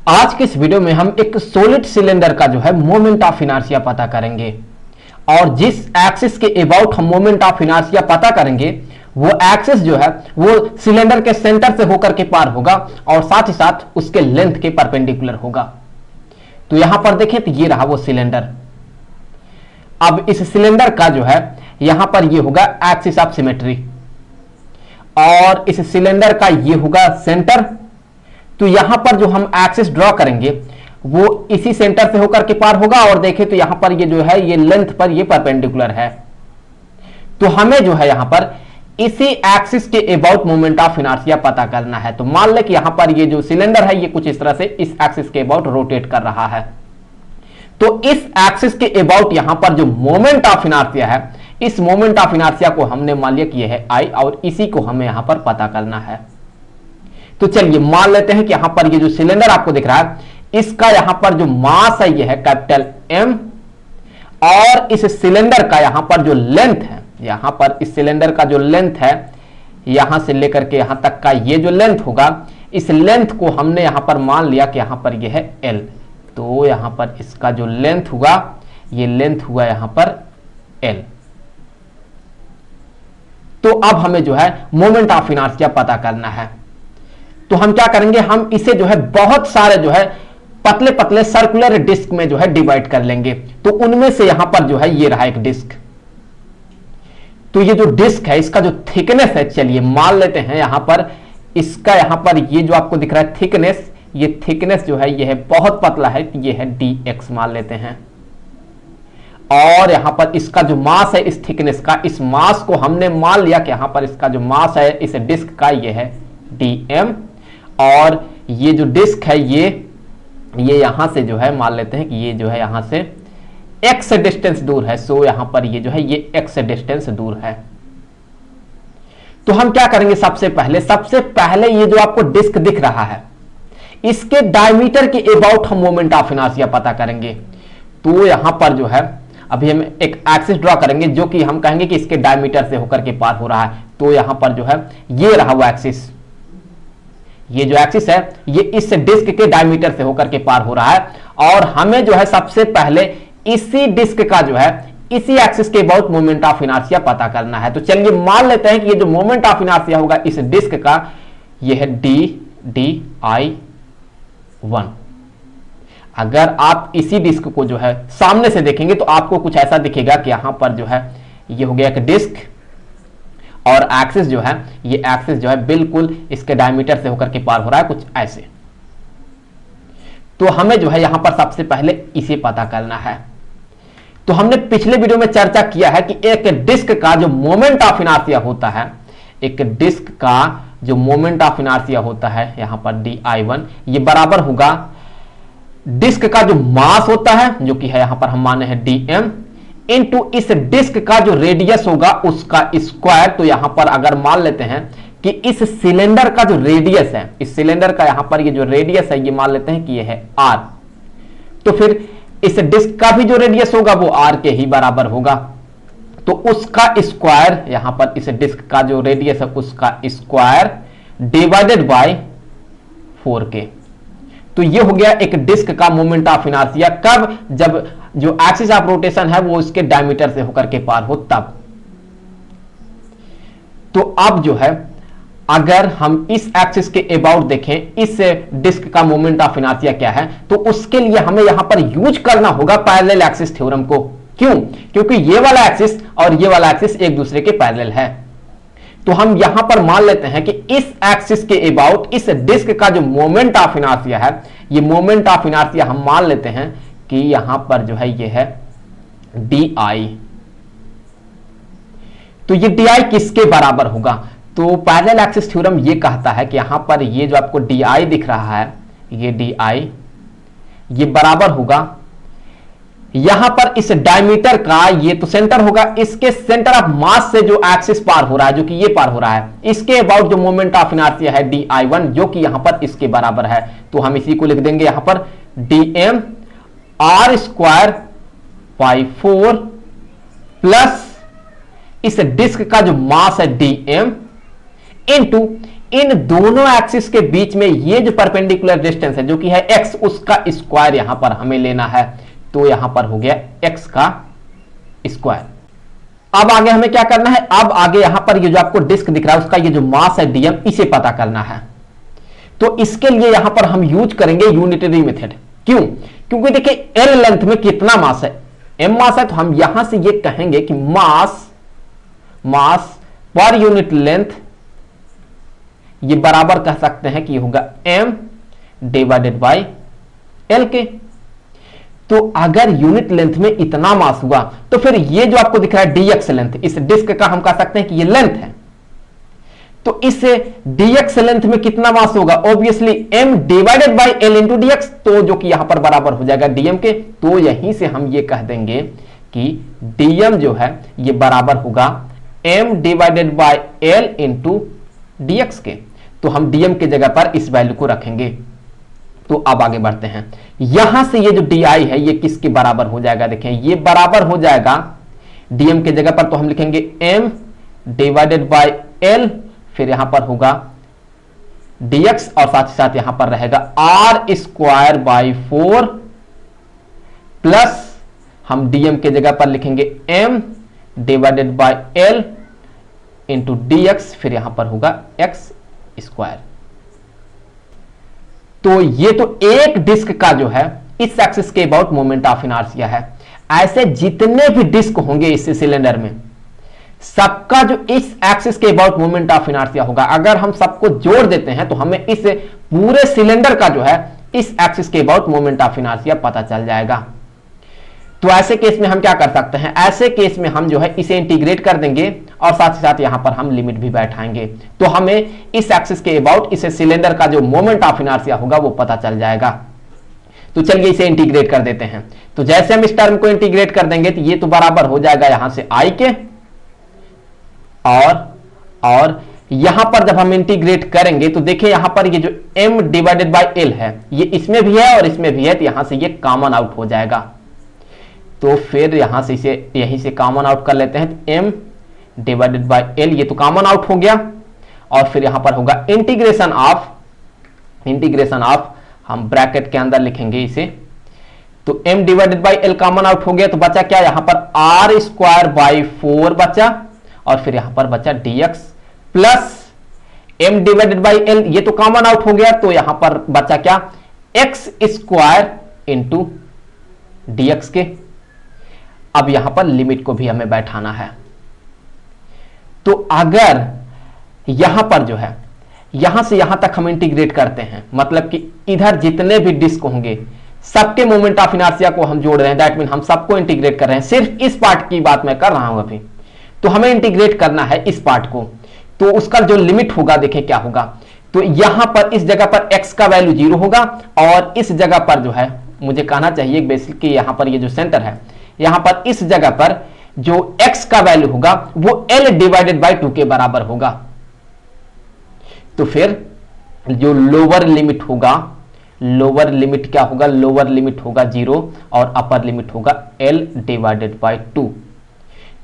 आज के इस वीडियो में हम एक सॉलिड सिलेंडर का जो है मोमेंट ऑफ इनर्शिया पता करेंगे और जिस एक्सिस के अबाउट हम मोमेंट ऑफ इनर्शिया पता करेंगे वो एक्सिस जो है वो सिलेंडर के सेंटर से होकर के पार होगा और साथ ही साथ उसके लेंथ के परपेंडिकुलर होगा। तो यहां पर देखें तो ये रहा वो सिलेंडर। अब इस सिलेंडर का जो है यहां पर ये होगा एक्सिस ऑफ सिमेट्री और इस सिलेंडर का ये होगा सेंटर। तो यहां पर जो हम एक्सिस ड्रॉ करेंगे वो इसी सेंटर से होकर के पार होगा और देखें तो यहां पर ये जो है ये लेंथ पर ये परपेंडिकुलर है। तो हमें जो है यहां पर इसी एक्सिस के अबाउट मोमेंट ऑफ इनर्शिया पता करना है। तो मान लें कि यहां पर ये जो सिलेंडर है ये कुछ इस तरह से इस एक्सिस के अबाउट रोटेट कर रहा है। तो इस एक्सिस के अबाउट यहां पर जो मोमेंट ऑफ इनर्शिया है इस मोमेंट ऑफ इनर्शिया को हमने मान लिया कि यह है आई और इसी को हमें यहां पर पता करना है। तो चलिए मान लेते हैं कि यहां पर ये जो सिलेंडर आपको दिख रहा है इसका यहां पर जो मास है ये है कैपिटल एम और इस सिलेंडर का यहां पर जो लेंथ है यहां पर इस सिलेंडर का जो लेंथ है यहां से लेकर के यहां तक का ये जो लेंथ होगा इस लेंथ को हमने यहां पर मान लिया कि यहां पर ये है एल। तो यहां पर इसका जो लेंथ हुआ ये लेंथ हुआ यहां पर एल। तो अब हमें जो है मोमेंट ऑफ इनर्शिया पता करना है। तो हम क्या करेंगे हम इसे जो है बहुत सारे जो है पतले पतले सर्कुलर डिस्क में जो है डिवाइड कर लेंगे। तो उनमें से यहां पर जो है ये रहा एक डिस्क। तो ये जो डिस्क है इसका जो थिकनेस है चलिए मान लेते हैं यहां पर इसका यहां पर ये जो आपको दिख रहा है थिकनेस ये थिकनेस जो है ये है बहुत पतला है ये है dx मान लेते हैं। और यहां पर इसका जो मास है इस थिकनेस का इस मास को हमने मान लिया कि यहां पर इसका जो मास है इस डिस्क का ये है dm और ये जो डिस्क है ये यहां से जो है मान लेते हैं कि ये जो है यहां से x डिस्टेंस दूर है। सो यहां पर ये जो है ये x डिस्टेंस दूर है। तो हम क्या करेंगे सबसे पहले ये जो आपको डिस्क दिख रहा है इसके डायमीटर के अबाउट हम मोमेंट ऑफ इनर्शिया पता करेंगे। तो यहां पर जो है अभी हम एक एक्सिस ड्रॉ करेंगे जो कि हम कहेंगे कि इसके डायमीटर से होकर के पार हो रहा है। तो यहां पर जो है ये रहा वो एक्सिस, ये जो एक्सिस है ये इस डिस्क के डायमीटर से होकर के पार हो रहा है और हमें जो है सबसे पहले इसी डिस्क का जो है इसी एक्सिस के अबाउट मोमेंट ऑफ इनर्शिया पता करना है। तो चलिए मान लेते हैं कि ये जो मोमेंट ऑफ इनर्शिया होगा इस डिस्क का ये है di1। अगर आप इसी डिस्क को जो है सामने से देखेंगे तो आपको कुछ ऐसा दिखेगा कि यहां पर जो है ये हो गया एक डिस्क और एक्सिस जो है ये एक्सिस जो है बिल्कुल इसके डायमीटर से होकर के पार हो रहा है कुछ ऐसे। तो हमें जो है यहां पर सबसे पहले इसे पता करना है। तो हमने पिछले वीडियो में चर्चा किया है कि एक डिस्क का जो मोमेंट ऑफ इनर्शिया होता है एक डिस्क का जो मोमेंट ऑफ इनर्शिया होता है यहां पर di1 ये बराबर होगा डिस्क का जो मास होता है जो कि है यहां पर हम माने हैं dm इनटू इस डिस्क का जो रेडियस होगा उसका स्क्वायर। तो यहां पर अगर मान लेते हैं कि इस सिलेंडर का जो रेडियस है इस सिलेंडर का यहां पर ये जो रेडियस है ये मान लेते हैं कि ये है r। तो फिर इस डिस्क का भी जो रेडियस होगा वो r के ही बराबर होगा। तो उसका स्क्वायर यहां पर इस डिस्क का जो रेडियस है उसका स्क्वायर डिवाइडेड बाय 4k। तो ये हो गया एक डिस्क का मोमेंट ऑफ इनर्शिया कब जब जो एक्सिस ऑफ रोटेशन है वो इसके डायमीटर से होकर के पार हो तब। तो अब जो है अगर हम इस एक्सिस के अबाउट देखें इस डिस्क का मोमेंट ऑफ इनर्शिया क्या है तो उसके लिए हमें यहां पर यूज करना होगा पैरेलल एक्सिस थ्योरम को। क्यों? क्योंकि ये वाला एक्सिस और ये वाला एक्सिस एक दूसरे के पैरेलल है। तो हम यहां पर मान लेते हैं कि इस एक्सिस के अबाउट इस डिस्क का जो मोमेंट ऑफ इनर्शिया है ये मोमेंट ऑफ इनर्शिया हम मान लेते हैं कि यहां पर जो है ये है di। तो ये di किसके बराबर होगा? तो पैरेलल एक्सिस थ्योरम ये कहता है कि यहां पर ये जो आपको di दिख रहा है ये di ये बराबर होगा यहां पर इस डायमीटर का ये तो सेंटर होगा इसके सेंटर ऑफ मास से जो एक्सिस पार हो रहा है जो कि ये पार हो रहा है इसके अबाउट जो मोमेंट ऑफ इनर्शिया है di1 जो कि यहां पर इसके बराबर है। तो हम इसी को लिख देंगे यहां पर dm r square by 4 plus इस डिस्क का जो मास है dm इनटू इन दोनों एक्सिस के बीच में ये जो परपेंडिकुलर डिस्टेंस है जो कि है x, उसका स्क्वायर यहां पर हमें लेना है। तो यहां पर हो गया x का स्क्वायर। अब आगे हमें क्या करना है, अब आगे यहां पर ये जो आपको डिस्क दिख रहा है उसका ये जो मास है dm, इसे पता करना है। तो इसके लिए यहां पर हम यूज करेंगे यूनिटरी मेथड। क्यों? क्योंकि देखिए l लेंथ में कितना मास है, m मास है, तो हम यहां से ये कहेंगे कि मास पर यूनिट लेंथ ये बराबर कह सकते हैं कि होगा m डिवाइडेड बाय l के। तो अगर यूनिट लेंथ में इतना मास हुआ तो फिर ये जो आपको दिख रहा है dx लेंथ, इस डिस्क का हम कह सकते हैं कि ये लेंथ है। तो इस dx लेंथ में कितना मास होगा, obviously m divided by l into dx, तो जो कि यहां पर बराबर हो जाएगा dm के। तो यहीं से हम ये कह देंगे कि dm जो है ये बराबर होगा m divided by l into dx के। तो हम dm के जगह पर इस वैल्यू को रखेंगे। तो अब आगे बढ़ते हैं, यहां से ये जो di है ये किसके बराबर हो जाएगा, देखें ये बराबर हो जाएगा dm के जगह पर, तो हम लिखेंगे m डिवाइडेड बाय l, फिर यहां पर होगा dx और साथ ही साथ यहां पर रहेगा r स्क्वायर बाय 4 प्लस हम dm के जगह पर लिखेंगे m divided by l into dx, फिर यहां पर होगा x स्क्वायर। तो ये तो एक डिस्क का जो है इस एक्सिस के अबाउट मोमेंट ऑफ इनर्शिया है। ऐसे जितने भी डिस्क होंगे इस सिलेंडर में, सबका जो इस एक्सिस के अबाउट मोमेंट ऑफ इनर्शिया होगा, अगर हम सबको जोड़ देते हैं तो हमें इस पूरे सिलेंडर का जो है इस एक्सिस के अबाउट मोमेंट ऑफ इनर्शिया पता चल जाएगा। तो ऐसे केस में हम क्या कर सकते हैं, ऐसे केस में हम जो है इसे इंटीग्रेट कर देंगे और साथ ही साथ यहां पर हम लिमिट भी बैठाएंगे, तो हमें इस एक्सिस के अबाउट इस सिलेंडर का जो मोमेंट ऑफ इनर्शिया होगा वो पता चल जाएगा। तो चलिए इसे इंटीग्रेट कर देते हैं। तो जैसे हम इस टर्म को इंटीग्रेट कर देंगे तो ये तो बराबर हो जाएगा यहां से i के, और यहां पर जब हम इंटीग्रेट करेंगे तो देखिए यहां पर ये जो m डिवाइडेड बाय l है ये इसमें भी है और इसमें भी है, तो यहां से ये कॉमन आउट हो जाएगा। तो फिर यहां से इसे यहीं से कॉमन आउट कर लेते हैं, m डिवाइडेड बाय l ये तो कॉमन आउट हो गया, और फिर यहां पर होगा इंटीग्रेशन ऑफ हम ब्रैकेट के अंदर लिखेंगे इसे, तो m divided by l common out हो गया, तो बचा क्या यहां पर r स्क्वायर बाय 4 बचा, और फिर यहां पर बचा dx plus m divided by l ये तो कॉमन आउट हो गया, तो यहां पर बचा क्या x स्क्वायर इंटू dx के। अब यहां पर लिमिट को भी हमें बैठाना है। तो अगर यहां पर जो है यहां से यहां तक हम इंटीग्रेट करते हैं, मतलब कि इधर जितने भी डिस्क होंगे सबके मोमेंट ऑफ इनर्शिया को हम जोड़ रहे हैं, दैट मीन हम सबको इंटीग्रेट कर रहे हैं। सिर्फ इस पार्ट की बात मैं कर रहा हूं अभी, तो हमें इंटीग्रेट करना है इस पार्ट को। तो उसका जो लिमिट होगा देखें क्या होगा, तो यहां पर इस जगह पर x का वैल्यू 0 होगा, और इस जगह पर जो है मुझे कहना चाहिए बेसिकली यहां पर ये जो सेंटर है यहां पर इस जगह पर जो x का वैल्यू होगा वो l डिवाइडेड बाय 2 के बराबर होगा। तो फिर जो लोअर लिमिट होगा, लोअर लिमिट क्या होगा, लोअर लिमिट होगा 0 और अपर लिमिट होगा l डिवाइडेड बाय 2।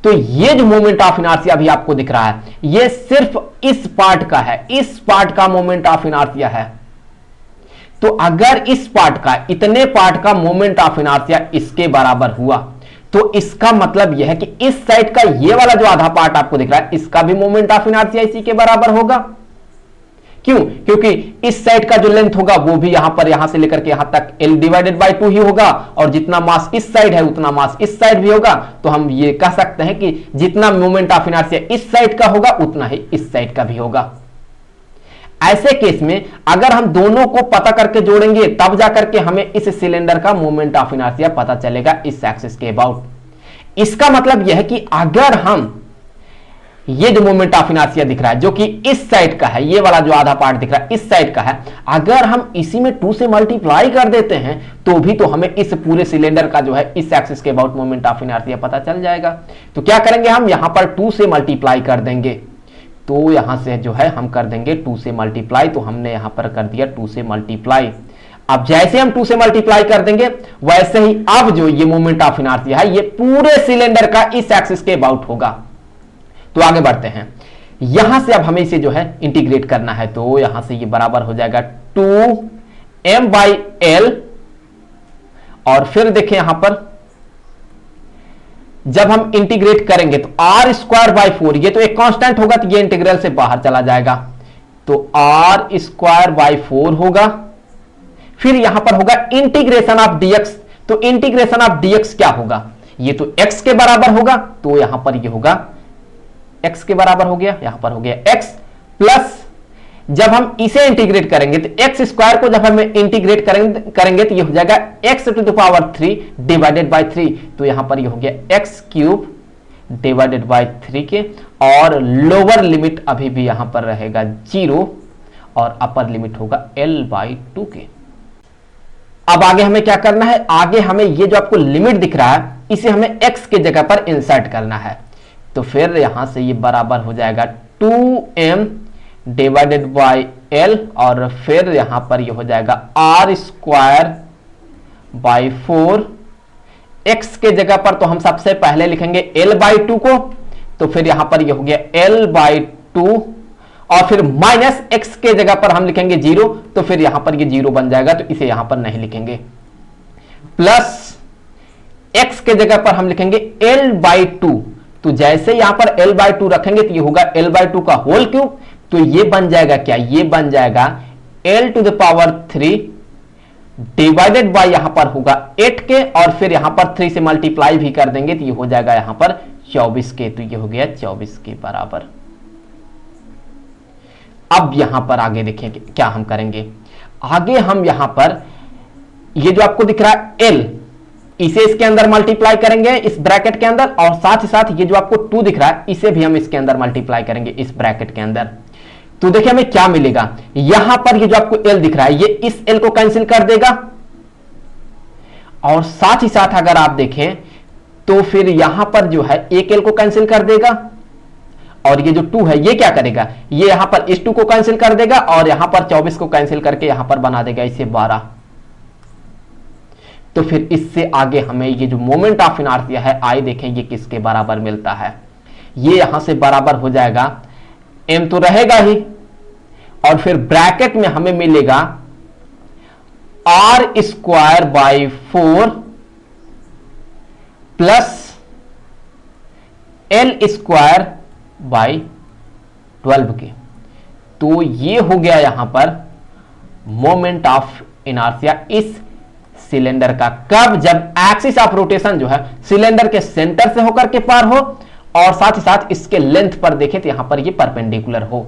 तो ये जो मोमेंट ऑफ इनर्शिया अभी आपको दिख रहा है ये सिर्फ इस पार्ट का है, इस पार्ट का मोमेंट ऑफ इनर्शिया है। तो अगर इस पार्ट का, इतने पार्ट का मोमेंट ऑफ इनर्शिया इसके बराबर हुआ तो इसका मतलब यह है कि इस साइड का ये वाला जो आधा पार्ट आपको दिख रहा है इसका भी मोमेंट ऑफ इनर्शिया इसी के बराबर होगा। क्यों? क्योंकि इस साइड का जो लेंथ होगा वो भी यहां पर, यहां से लेकर के यहां तक l डिवाइडेड बाय 2 ही होगा, और जितना मास इस साइड है उतना मास इस साइड भी होगा। तो हम ये कह सकते हैं कि जितना मोमेंट ऑफ इनर्शिया इस साइड का होगा उतना ही इस साइड का भी होगा। ऐसे केस में अगर हम दोनों को पता करके जोड़ेंगे तब जाकर के हमें इस सिलेंडर का मोमेंट ऑफ इनर्शिया पता चलेगा इस एक्सिस के अबाउट। इसका मतलब यह है कि अगर हम ये जो मोमेंट ऑफ इनर्शिया दिख रहा है जो कि इस साइड का है, ये वाला जो आधा पार्ट दिख रहा है इस साइड का है, अगर हम इसी में 2 से मल्टीप्लाई कर देते हैं तो भी तो हमें इस पूरे सिलेंडर का जो है इस एक्सिस के अबाउट मोमेंट ऑफ इनर्शिया पता चल जाएगा। तो क्या करेंगे, हम यहां पर 2 से मल्टीप्लाई कर देंगे। तो यहां से जो है हम कर देंगे 2 से मल्टीप्लाई, तो हमने यहां पर कर दिया 2 से मल्टीप्लाई। अब जैसे हम 2 से मल्टीप्लाई कर देंगे वैसे ही अब जो ये मोमेंट ऑफ इनर्शिया है ये पूरे सिलेंडर का इस एक्सिस के अबाउट होगा। तो आगे बढ़ते हैं, यहां से अब हमें इसे जो है इंटीग्रेट करना है, तो यहां से ये बराबर हो जाएगा 2m/l, और फिर देखें यहां पर जब हम इंटीग्रेट करेंगे तो r²/4, ये तो एक कांस्टेंट होगा तो ये इंटीग्रल से बाहर चला जाएगा, तो r²/4 होगा। फिर यहां पर होगा इंटीग्रेशन ऑफ dx, तो इंटीग्रेशन ऑफ dx क्या होगा, ये तो x के बराबर होगा, तो यहां पर ये होगा x के बराबर हो गया, यहां पर हो गया x प्लस, जब हम इसे इंटीग्रेट करेंगे तो x² को जब हम इंटीग्रेट करेंगे तो ये हो जाएगा x⁻³ डिवाइडेड बाय 3, तो यहां पर ये हो गया x³ डिवाइडेड बाय 3 के, और लोअर लिमिट अभी भी यहां पर रहेगा 0 और अपर लिमिट होगा l/2 के। अब आगे हमें क्या करना है, आगे हमें ये जो आपको लिमिट दिख रहा है इसे हमें x के जगह पर इंसर्ट करना है, तो फिर यहां से ये बराबर हो जाएगा 2m डिवाइडेड बाय l, और फिर यहां पर ये हो जाएगा r²/4, x के जगह पर तो हम सबसे पहले लिखेंगे l/2 को, तो फिर यहां पर ये हो गया l/2, और फिर माइनस x के जगह पर हम लिखेंगे 0, तो फिर यहां पर ये 0 बन जाएगा, तो इसे यहां पर नहीं लिखेंगे, प्लस x के जगह पर हम लिखेंगे l/2, तो जैसे यहां पर l/2 रखेंगे तो ये होगा l/2 का होल क्यूब, तो ये बन जाएगा क्या, ये बन जाएगा l⁻³ डिवाइडेड बाय यहां पर होगा 8 के, और फिर यहां पर 3 से मल्टीप्लाई भी कर देंगे तो ये हो जाएगा यहां पर 24 के, तो ये हो गया 24 के बराबर। अब यहां पर आगे देखें क्या हम करेंगे, आगे हम यहां पर ये जो आपको दिख रहा है l, इसे इसके अंदर मल्टीप्लाई करेंगे इस ब्रैकेट के अंदर, और साथ ही साथ ये जो आपको 2 दिख रहा है इसे भी हम इसके अंदर मल्टीप्लाई करेंगे इस ब्रैकेट के अंदर, तो देखिए हमें क्या मिलेगा, यहां पर ये जो आपको l दिख रहा है ये इस l को कैंसिल कर देगा, और साथ ही साथ अगर आप देखें तो फिर यहां पर जो है एक l को कैंसिल कर देगा, और ये जो 2 है ये क्या करेगा, ये यहां पर इस 2 को कैंसिल कर देगा, और यहां पर 24 को कैंसिल करके यहां पर बना देगा इसे 12। तो फिर इससे आगे हमें ये जो मोमेंट ऑफ इनर्शिया है आई देखें ये किसके बराबर मिलता है, ये यहां से बराबर हो जाएगा m तो रहेगा ही, और फिर ब्रैकेट में हमें मिलेगा r²/4 प्लस l²/12 के, तो ये हो गया यहां पर मोमेंट ऑफ इनर्शिया इस सिलेंडर का, कब, जब एक्सिस ऑफ रोटेशन जो है सिलेंडर के सेंटर से होकर के पार हो, और साथ ही साथ इसके लेंथ पर देखें तो यहां पर ये परपेंडिकुलर हो।